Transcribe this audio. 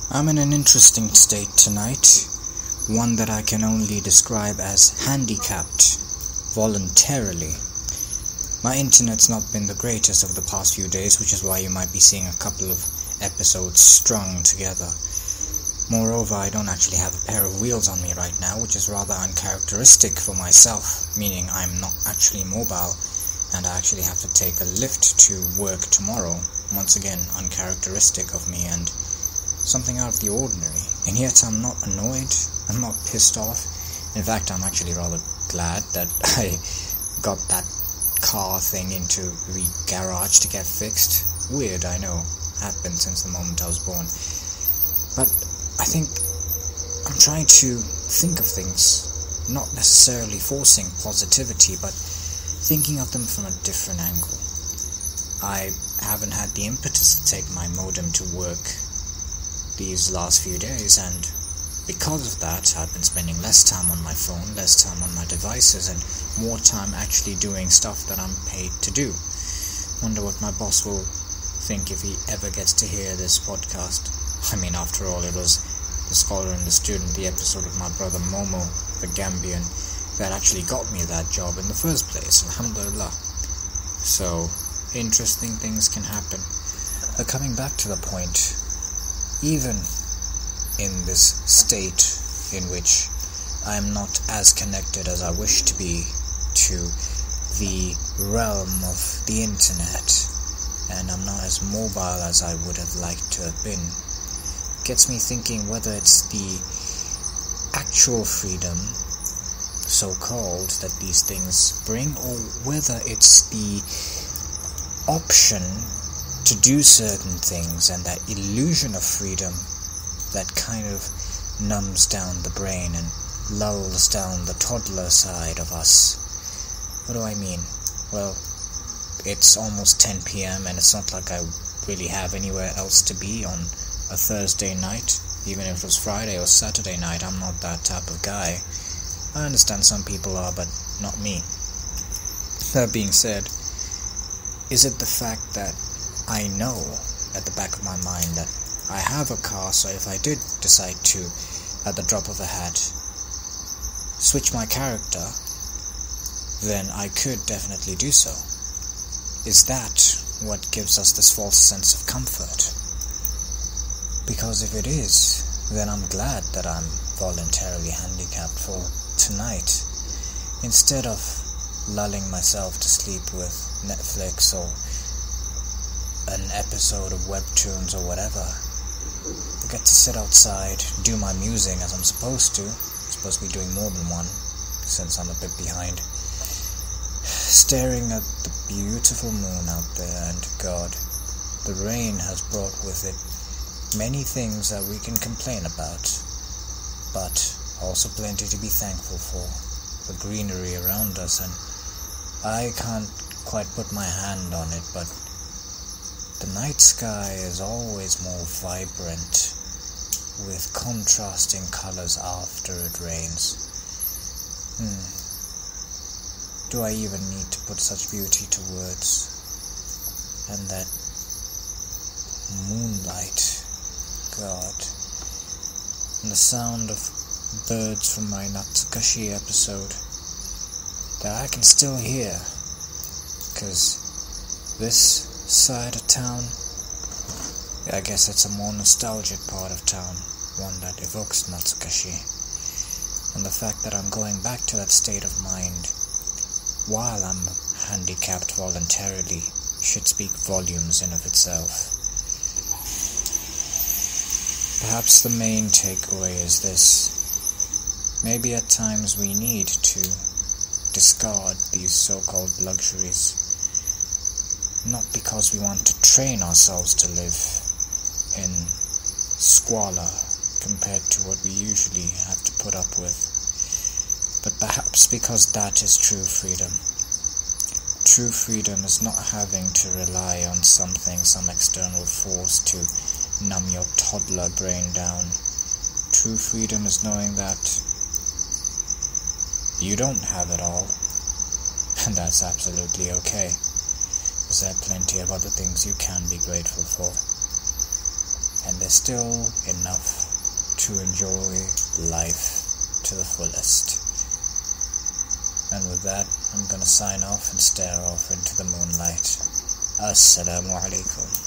I'm in an interesting state tonight, one that I can only describe as handicapped, voluntarily. My internet's not been the greatest over the past few days, which is why you might be seeing a couple of episodes strung together. Moreover, I don't actually have a pair of wheels on me right now, which is rather uncharacteristic for myself, meaning I'm not actually mobile, and I actually have to take a lift to work tomorrow. Once again, uncharacteristic of me and something out of the ordinary. And yet I'm not annoyed, I'm not pissed off. In fact, I'm actually rather glad that I got that car thing into the garage to get fixed. Weird, I know, happened since the moment I was born. But I think I'm trying to think of things, not necessarily forcing positivity, but thinking of them from a different angle. I haven't had the impetus to take my modem to work these last few days, and because of that, I've been spending less time on my phone, less time on my devices, and more time actually doing stuff that I'm paid to do. Wonder what my boss will think if he ever gets to hear this podcast. I mean, after all, it was The Scholar and the Student, the episode of my brother Momo, the Gambian, that actually got me that job in the first place, alhamdulillah. So, interesting things can happen. But coming back to the point, even in this state in which I am not as connected as I wish to be to the realm of the internet, and I'm not as mobile as I would have liked to have been, gets me thinking whether it's the actual freedom, so-called, that these things bring, or whether it's the option to do certain things and that illusion of freedom that kind of numbs down the brain and lulls down the toddler side of us. What do I mean? Well, it's almost 10 p.m. and it's not like I really have anywhere else to be on a Thursday night. Even if it was Friday or Saturday night, I'm not that type of guy. I understand some people are, but not me. That being said, is it the fact that I know at the back of my mind that I have a car, so if I did decide to, at the drop of a hat, switch my character, then I could definitely do so? Is that what gives us this false sense of comfort? Because if it is, then I'm glad that I'm voluntarily handicapped for tonight, instead of lulling myself to sleep with Netflix or an episode of webtoons or whatever. I get to sit outside, do my musing as I'm supposed to. I'm supposed to be doing more than one, since I'm a bit behind. Staring at the beautiful moon out there, and God, the rain has brought with it many things that we can complain about, but also plenty to be thankful for. The greenery around us, and I can't quite put my hand on it, but the night sky is always more vibrant, with contrasting colors after it rains. Do I even need to put such beauty to words? And that moonlight, God, and the sound of birds from my Natsukashi episode that I can still hear, because this side of town, I guess it's a more nostalgic part of town, one that evokes Natsukashi, and the fact that I'm going back to that state of mind while I'm handicapped voluntarily should speak volumes in of itself. Perhaps the main takeaway is this: maybe at times we need to discard these so-called luxuries, not because we want to train ourselves to live in squalor compared to what we usually have to put up with, but perhaps because that is true freedom. True freedom is not having to rely on something, some external force to numb your toddler brain down. True freedom is knowing that you don't have it all, and that's absolutely okay. Because there are plenty of other things you can be grateful for. and there's still enough to enjoy life to the fullest. And with that, I'm gonna sign off and stare off into the moonlight. Assalamu alaikum.